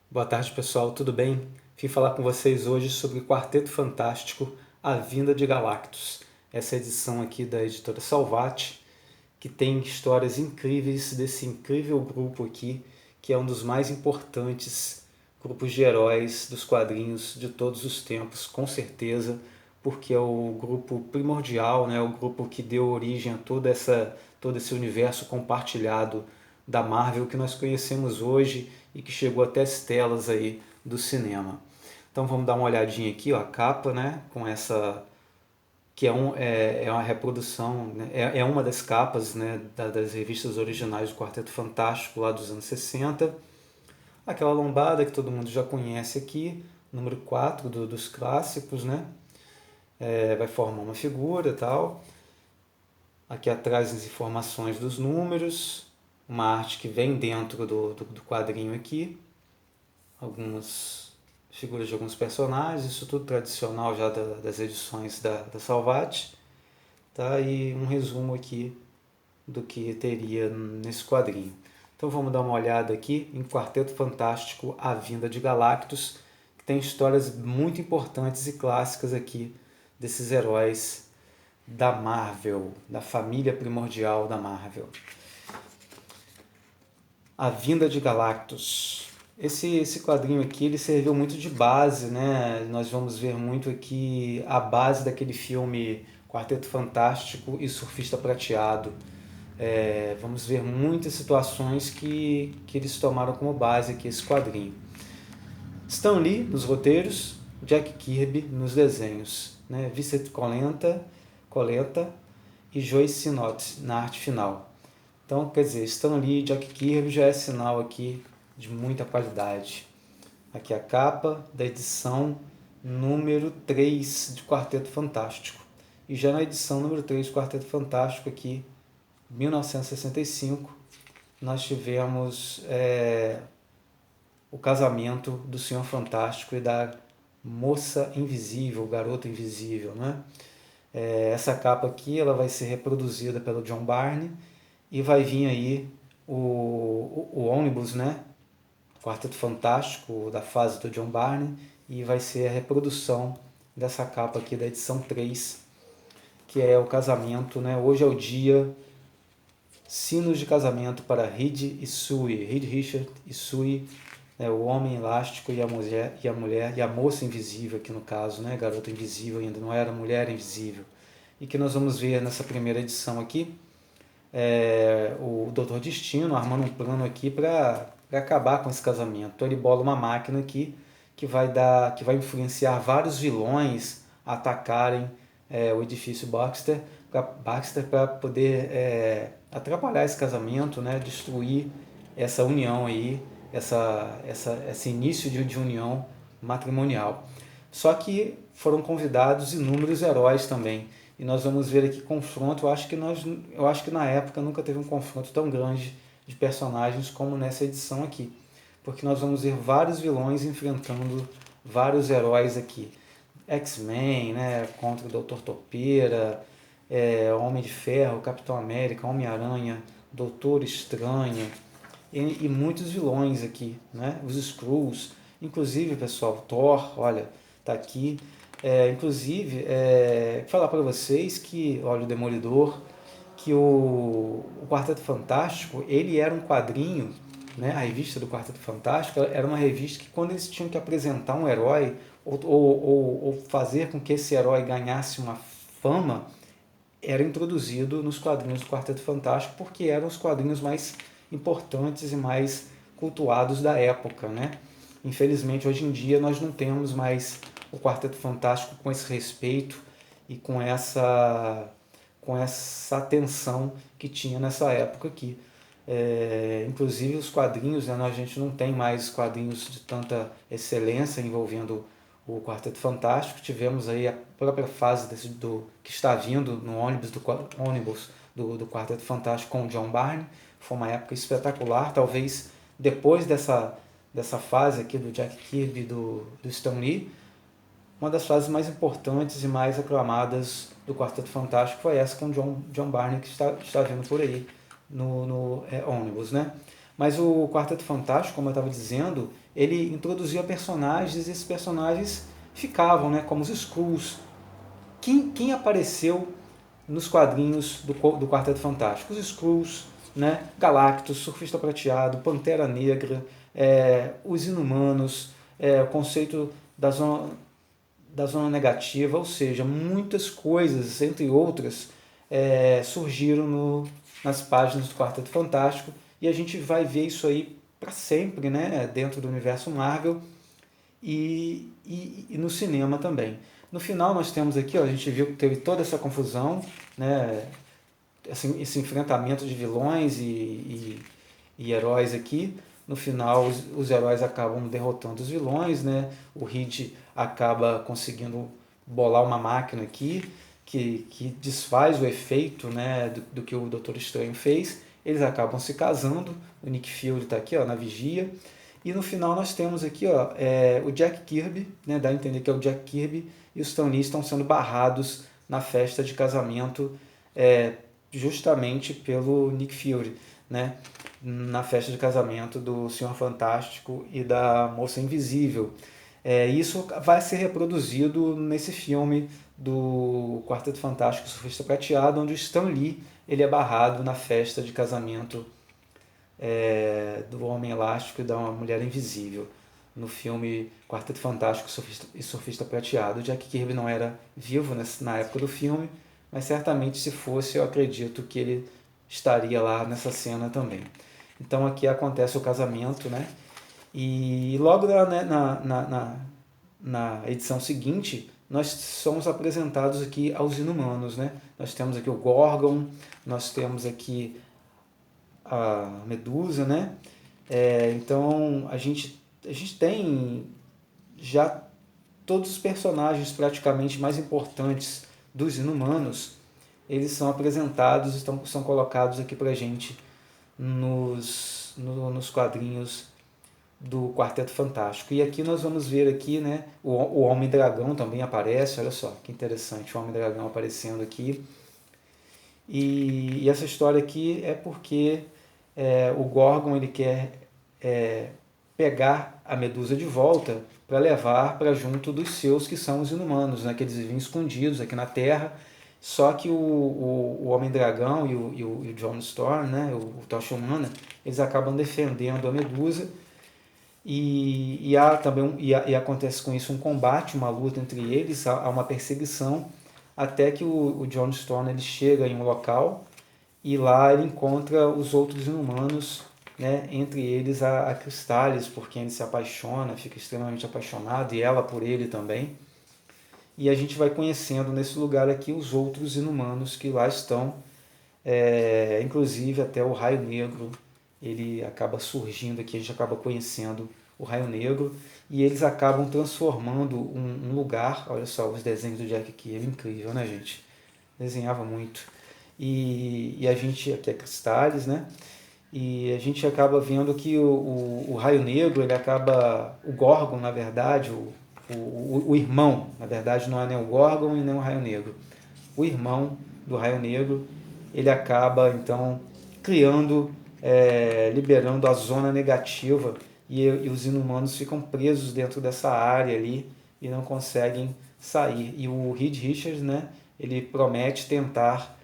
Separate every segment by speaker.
Speaker 1: Boa tarde, pessoal, tudo bem? Vim falar com vocês hoje sobre o Quarteto Fantástico, A Vinda de Galactus. Essa edição aqui da editora Salvat, que tem histórias incríveis desse incrível grupo aqui, que é um dos mais importantes grupos de heróis dos quadrinhos de todos os tempos, com certeza, porque é o grupo primordial, né? O grupo que deu origem a todo esse universo compartilhado da Marvel que nós conhecemos hoje e que chegou até as telas aí do cinema. Então vamos dar uma olhadinha aqui, ó, a capa, né, com essa que é uma reprodução, né, é uma das capas, né, das revistas originais do Quarteto Fantástico lá dos anos 60. Aquela lombada que todo mundo já conhece aqui, número 4 dos clássicos, né? Vai formar uma figura e tal. Aqui atrás as informações dos números, uma arte que vem dentro do quadrinho aqui, algumas figuras de alguns personagens, isso tudo tradicional já das edições da Salvat, tá? E um resumo aqui do que teria nesse quadrinho. Então vamos dar uma olhada aqui em Quarteto Fantástico, A Vinda de Galactus, que tem histórias muito importantes e clássicas aqui desses heróis da Marvel, da família primordial da Marvel. A Vinda de Galactus. Esse quadrinho aqui ele serviu muito de base, né? Nós vamos ver muito aqui a base daquele filme Quarteto Fantástico e Surfista Prateado. Vamos ver muitas situações que eles tomaram como base aqui esse quadrinho. Stan Lee nos roteiros, Jack Kirby nos desenhos, né? Vincent Coletta e Joe Sinnott na arte final. Então, quer dizer, Stan Lee e Jack Kirby já é sinal aqui de muita qualidade. Aqui a capa da edição número 3 de Quarteto Fantástico. E já na edição número 3 do Quarteto Fantástico aqui, 1965, nós tivemos o casamento do Senhor Fantástico e da Moça Invisível, Garota Invisível, né? Essa capa aqui ela vai ser reproduzida pelo John Byrne e vai vir aí o ônibus, né? Quarteto Fantástico da fase do John Byrne e vai ser a reprodução dessa capa aqui da edição 3, que é o casamento, né? Hoje é o dia, sinos de casamento para Reed e Sue, Reed Richard e Sue, né? O homem elástico e a mulher e a moça invisível aqui no caso, né? Garota invisível ainda, não era mulher invisível. E que nós vamos ver nessa primeira edição aqui, o Doutor Destino armando um plano aqui para acabar com esse casamento. Então ele bola uma máquina aqui que vai influenciar vários vilões a atacarem o edifício Baxter para poder atrapalhar esse casamento, né, destruir essa união aí, esse início de união matrimonial. Só que foram convidados inúmeros heróis também. E nós vamos ver aqui confronto. Eu acho que na época nunca teve um confronto tão grande de personagens como nessa edição aqui. Porque nós vamos ver vários vilões enfrentando vários heróis aqui. X-Men, né, contra o Doutor Topeira, Homem de Ferro, Capitão América, Homem-Aranha, Doutor Estranho e muitos vilões aqui, né? Os Skrulls, inclusive, pessoal, Thor, olha, tá aqui. Inclusive, falar para vocês que, olha, o Demolidor, que o Quarteto Fantástico, ele era um quadrinho, né? A revista do Quarteto Fantástico era uma revista que quando eles tinham que apresentar um herói ou fazer com que esse herói ganhasse uma fama, era introduzido nos quadrinhos do Quarteto Fantástico porque eram os quadrinhos mais importantes e mais cultuados da época, né? Infelizmente, hoje em dia, nós não temos mais o Quarteto Fantástico com esse respeito e com essa atenção que tinha nessa época aqui. Inclusive os quadrinhos, né, a gente não tem mais quadrinhos de tanta excelência envolvendo o Quarteto Fantástico. Tivemos aí a própria fase que está vindo no ônibus do Quarteto Fantástico com o John Byrne. Foi uma época espetacular, talvez depois dessa fase aqui do Jack Kirby e do Stan Lee, uma das fases mais importantes e mais aclamadas do Quarteto Fantástico foi essa com John Byrne, que está vindo por aí no ônibus, né? Mas o Quarteto Fantástico, como eu estava dizendo, ele introduzia personagens e esses personagens ficavam, né, como os Skrulls. Quem apareceu nos quadrinhos do Quarteto Fantástico? Os Skrulls, né, Galactus, Surfista Prateado, Pantera Negra, os Inumanos, o conceito da zona negativa, ou seja, muitas coisas, entre outras, surgiram nas páginas do Quarteto Fantástico e a gente vai ver isso aí para sempre, né, dentro do universo Marvel e no cinema também. No final nós temos aqui, ó, a gente viu que teve toda essa confusão, né, esse enfrentamento de vilões e heróis aqui. No final os heróis acabam derrotando os vilões, né? O Reed acaba conseguindo bolar uma máquina aqui que desfaz o efeito, né, do que o Doutor Estranho fez. Eles acabam se casando, o Nick Fury está aqui, ó, na vigia. E no final nós temos aqui, ó, o Jack Kirby, né, dá a entender que é o Jack Kirby, e os Stan Lee estão sendo barrados na festa de casamento, justamente pelo Nick Fury, né, na festa de casamento do Senhor Fantástico e da Moça Invisível. Isso vai ser reproduzido nesse filme do Quarteto Fantástico Surfista Prateado, onde o Stan Lee ele é barrado na festa de casamento do Homem Elástico e da Mulher Invisível. No filme Quarteto Fantástico e Surfista Prateado. O Jack Kirby não era vivo na época do filme, mas certamente se fosse, eu acredito que ele estaria lá nessa cena também. Então aqui acontece o casamento, né? E logo na edição seguinte, nós somos apresentados aqui aos Inumanos, né? Nós temos aqui o Gorgon, nós temos aqui a Medusa, né? Então a gente tem já todos os personagens praticamente mais importantes dos Inumanos, eles são apresentados, são colocados aqui pra gente nos quadrinhos do Quarteto Fantástico. E aqui nós vamos ver aqui, né, o Homem-Dragão também aparece, olha só que interessante, o Homem-Dragão aparecendo aqui. E essa história aqui é porque o Gorgon ele quer pegar a Medusa de volta para levar para junto dos seus, que são os Inumanos, né, que eles vivem escondidos aqui na Terra. Só que o Homem-Dragão e o John Storm, né, o Tocha Humana, eles acabam defendendo a Medusa há também e acontece com isso um combate, uma luta entre eles, há uma perseguição, até que o John Storm ele chega em um local e lá ele encontra os outros inumanos, né, entre eles a Cristales, por quem ele se apaixona, fica extremamente apaixonado, e ela por ele também. E a gente vai conhecendo nesse lugar aqui os outros inumanos que lá estão, inclusive até o Raio Negro, ele acaba surgindo aqui, a gente acaba conhecendo o Raio Negro, e eles acabam transformando um lugar, olha só, os desenhos do Jack Kirby, incrível, né, gente? Desenhava muito. E a gente, aqui é Cristales, né? E a gente acaba vendo que o Raio Negro, ele acaba, o Gorgon, na verdade, o irmão, na verdade não é nem o Gorgon e nem o Raio Negro, o irmão do Raio Negro, ele acaba então criando, liberando a zona negativa e os inumanos ficam presos dentro dessa área ali e não conseguem sair. E o Reed Richards, né, ele promete tentar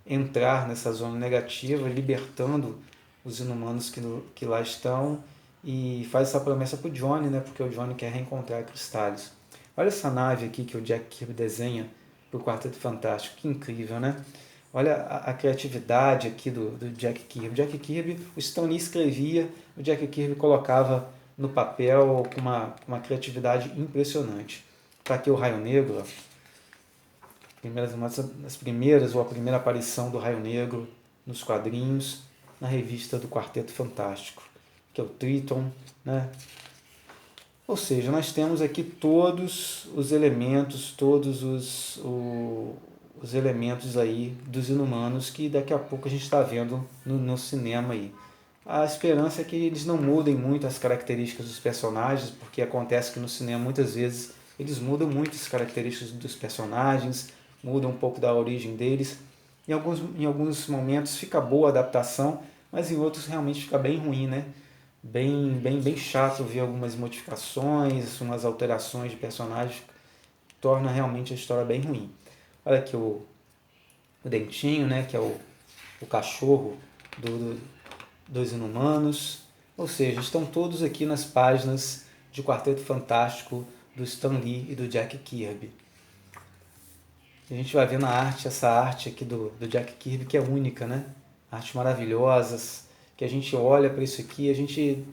Speaker 1: entrar nessa zona negativa, libertando os inumanos que lá estão, e faz essa promessa para o Johnny, né, porque o Johnny quer reencontrar a Cristales. Olha essa nave aqui que o Jack Kirby desenha para o Quarteto Fantástico, que incrível, né? Olha a criatividade aqui do Jack Kirby. O Jack Kirby, o Stan Lee escrevia, o Jack Kirby colocava no papel com uma criatividade impressionante. Está aqui o Raio Negro, as primeiras ou a primeira aparição do Raio Negro nos quadrinhos, na revista do Quarteto Fantástico, que é o Triton, né? Ou seja, nós temos aqui todos os elementos, todos os elementos aí dos inumanos que daqui a pouco a gente está vendo no cinema aí. A esperança é que eles não mudem muito as características dos personagens, porque acontece que no cinema muitas vezes eles mudam muito as características dos personagens, mudam um pouco da origem deles. Em alguns momentos fica boa a adaptação, mas em outros realmente fica bem ruim, né? Bem chato ver algumas modificações, umas alterações de personagens, torna realmente a história bem ruim. Olha aqui o Dentinho, né? Que é o cachorro do, dos Inumanos. Ou seja, estão todos aqui nas páginas de Quarteto Fantástico do Stan Lee e do Jack Kirby. A gente vai ver na arte, essa arte aqui do Jack Kirby, que é única, né? Artes maravilhosas, que a gente olha para isso aqui, a gente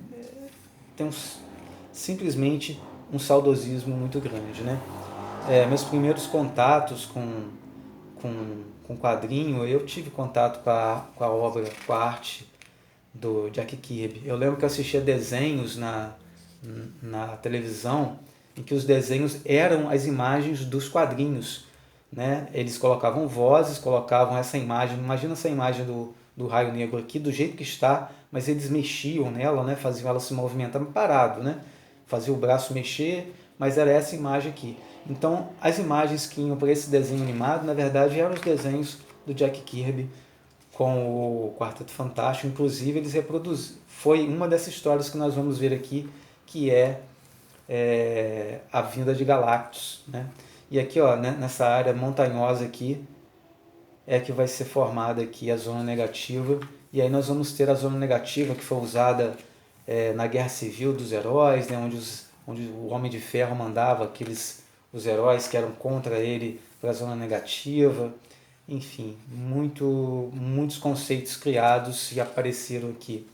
Speaker 1: tem simplesmente um saudosismo muito grande, né? Meus primeiros contatos com quadrinho, eu tive contato com a obra, com a arte do Jack Kirby. Eu lembro que eu assistia desenhos na televisão em que os desenhos eram as imagens dos quadrinhos, né? Eles colocavam vozes, colocavam essa imagem, imagina essa imagem do Raio Negro aqui, do jeito que está, mas eles mexiam nela, né? Faziam ela se movimentar parado, né? Fazia o braço mexer, mas era essa imagem aqui. Então, as imagens que iam para esse desenho animado, na verdade, eram os desenhos do Jack Kirby com o Quarteto Fantástico. Inclusive, eles reproduziram. Foi uma dessas histórias que nós vamos ver aqui, que é a vinda de Galactus, né? E aqui, ó, né, nessa área montanhosa aqui, é que vai ser formada aqui a zona negativa. E aí nós vamos ter a zona negativa que foi usada na Guerra Civil dos Heróis, né, onde o Homem de Ferro mandava os heróis que eram contra ele para a zona negativa. Enfim, muitos conceitos criados e apareceram aqui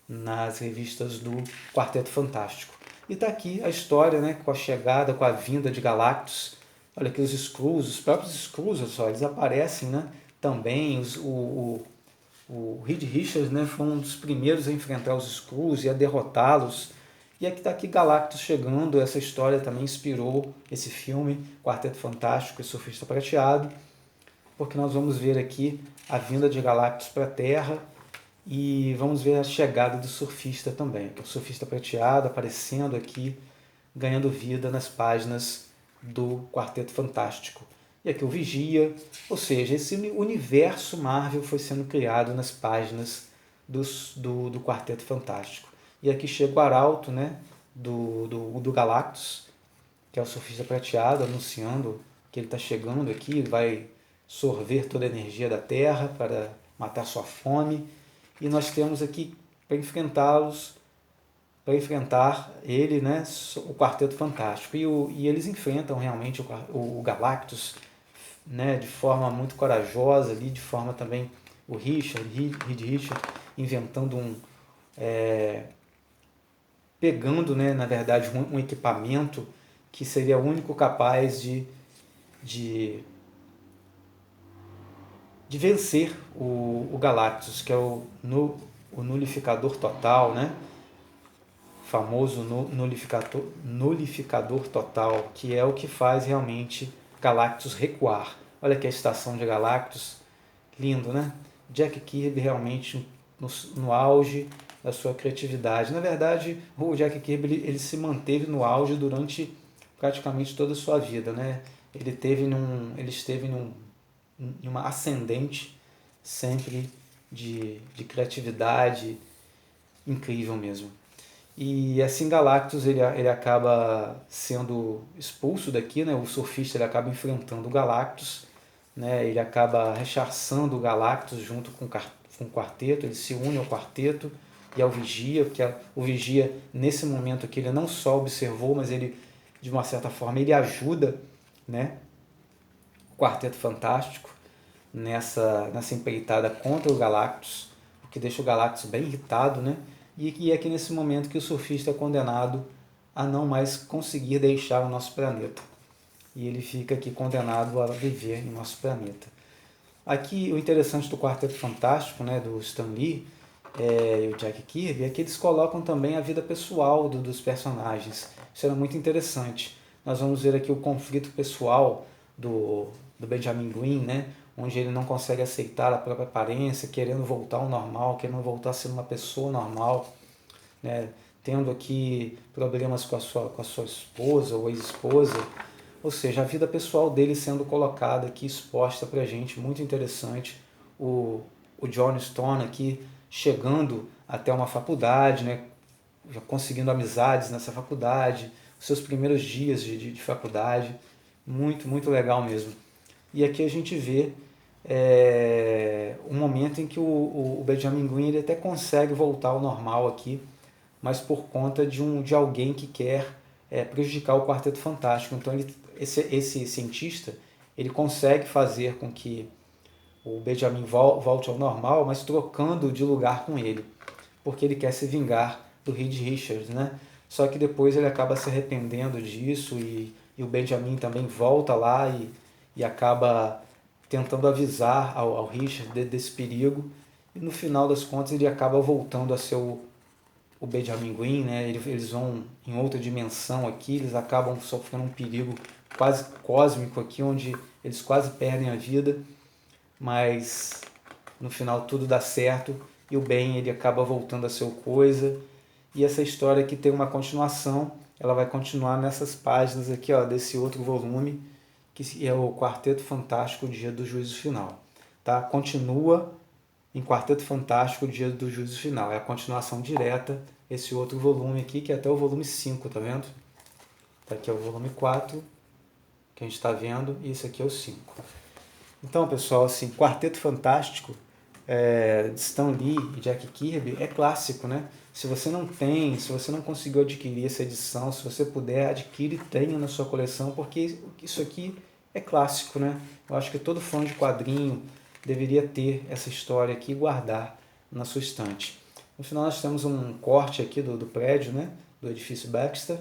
Speaker 1: nas revistas do Quarteto Fantástico. E está aqui a história, né, com a chegada, com a vinda de Galactus. Olha aqui os Skrulls, os próprios Skrulls, só, eles aparecem, né, também. O Reed Richards, né, foi um dos primeiros a enfrentar os Skrulls e a derrotá-los. E aqui está aqui Galactus chegando. Essa história também inspirou esse filme, Quarteto Fantástico e Surfista Prateado, porque nós vamos ver aqui a vinda de Galactus para a Terra e vamos ver a chegada do surfista também, que é o surfista prateado aparecendo aqui, ganhando vida nas páginas do Quarteto Fantástico. E aqui o Vigia, ou seja, esse universo Marvel foi sendo criado nas páginas do Quarteto Fantástico. E aqui chega o arauto, né, do Galactus, que é o surfista prateado, anunciando que ele está chegando aqui, vai sorver toda a energia da Terra para matar sua fome. E nós temos aqui para enfrentar ele, né, o Quarteto Fantástico. E eles enfrentam realmente o Galactus, né, de forma muito corajosa, ali, de forma também o Reed Richards inventando pegando, né, na verdade, um equipamento que seria o único capaz de vencer o Galactus, que é o nulificador total, né? Famoso nulificador total, que é o que faz realmente Galactus recuar. Olha aqui a estação de Galactus, lindo, né? Jack Kirby realmente no auge da sua criatividade. Na verdade, o Jack Kirby ele se manteve no auge durante praticamente toda a sua vida, né? Ele esteve em uma ascendente sempre de criatividade incrível mesmo. E assim Galactus ele acaba sendo expulso daqui, né? O surfista ele acaba enfrentando o Galactus, né? Ele acaba rechaçando o Galactus junto com o quarteto, ele se une ao quarteto e ao Vigia, porque o Vigia nesse momento aqui ele não só observou, mas ele de uma certa forma ele ajuda, né, o Quarteto Fantástico nessa empreitada contra o Galactus, o que deixa o Galactus bem irritado, né? E é aqui nesse momento que o surfista é condenado a não mais conseguir deixar o nosso planeta. E ele fica aqui condenado a viver em nosso planeta. Aqui o interessante do Quarteto Fantástico, né, do Stan Lee e o Jack Kirby, é que eles colocam também a vida pessoal dos personagens. Isso era muito interessante. Nós vamos ver aqui o conflito pessoal do Benjamin Green, né, onde ele não consegue aceitar a própria aparência, querendo voltar ao normal, querendo voltar a ser uma pessoa normal, né, tendo aqui problemas com a sua esposa ou ex-esposa. Ou seja, a vida pessoal dele sendo colocada aqui, exposta para a gente, muito interessante. O John Stone aqui chegando até uma faculdade, né, já conseguindo amizades nessa faculdade, os seus primeiros dias de faculdade, muito legal mesmo. E aqui a gente vê um momento em que o Benjamin Green ele até consegue voltar ao normal aqui, mas por conta de alguém que quer prejudicar o Quarteto Fantástico. Então esse cientista ele consegue fazer com que o Benjamin volte ao normal, mas trocando de lugar com ele, porque ele quer se vingar do Reed Richards, né? Só que depois ele acaba se arrependendo disso e o Benjamin também volta lá e acaba tentando avisar ao Richards desse perigo, e no final das contas ele acaba voltando a ser o Benjamin Green, né? Eles vão em outra dimensão aqui, eles acabam sofrendo um perigo quase cósmico aqui, onde eles quase perdem a vida, mas no final tudo dá certo e o Ben ele acaba voltando a ser o Coisa. E essa história aqui tem uma continuação, ela vai continuar nessas páginas aqui, ó, desse outro volume, que é o Quarteto Fantástico, Dia do Juízo Final. Tá? Continua em Quarteto Fantástico, Dia do Juízo Final. É a continuação direta, esse outro volume aqui, que é até o volume 5, tá vendo? Tá aqui é o volume 4, que a gente está vendo, e esse aqui é o 5. Então, pessoal, assim, Quarteto Fantástico de Stan Lee e Jack Kirby é clássico, né? Se você não tem, se você não conseguiu adquirir essa edição, se você puder, adquire e tenha na sua coleção, porque isso aqui é clássico, né? Eu acho que todo fã de quadrinho deveria ter essa história aqui e guardar na sua estante. No final nós temos um corte aqui do prédio, né? Do edifício Baxter,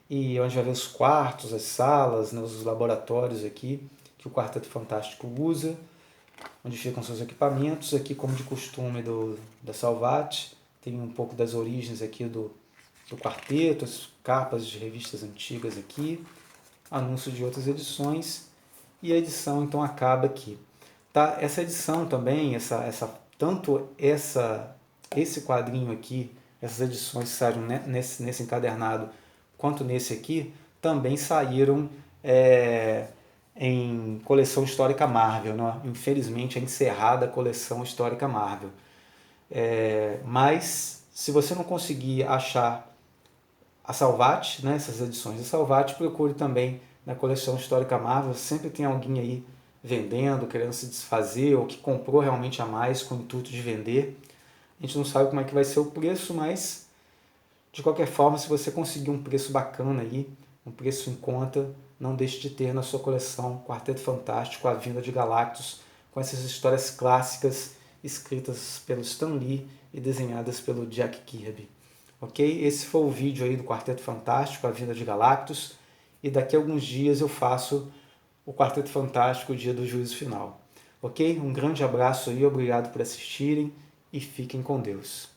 Speaker 1: e onde vai ver os quartos, as salas, né? Os laboratórios aqui que o Quarteto Fantástico usa, onde ficam seus equipamentos, aqui como de costume da Salvat, tem um pouco das origens aqui do quarteto, as capas de revistas antigas aqui, anúncio de outras edições, e a edição então acaba aqui. Tá? Essa edição também, tanto esse quadrinho aqui, essas edições que saíram nesse encadernado, quanto nesse aqui, também saíram em coleção histórica Marvel, né? Infelizmente é encerrada a coleção histórica Marvel. Mas se você não conseguir achar a Salvat, né, essas edições da Salvat, procure também na coleção histórica Marvel, sempre tem alguém aí vendendo, querendo se desfazer, ou que comprou realmente a mais com o intuito de vender. A gente não sabe como é que vai ser o preço, mas de qualquer forma, se você conseguir um preço bacana aí, um preço em conta, não deixe de ter na sua coleção Quarteto Fantástico, A Vinda de Galactus, com essas histórias clássicas escritas pelo Stan Lee e desenhadas pelo Jack Kirby. Ok? Esse foi o vídeo aí do Quarteto Fantástico, A Vinda de Galactus, e daqui a alguns dias eu faço o Quarteto Fantástico, o Dia do Juízo Final. Ok? Um grande abraço aí, obrigado por assistirem e fiquem com Deus.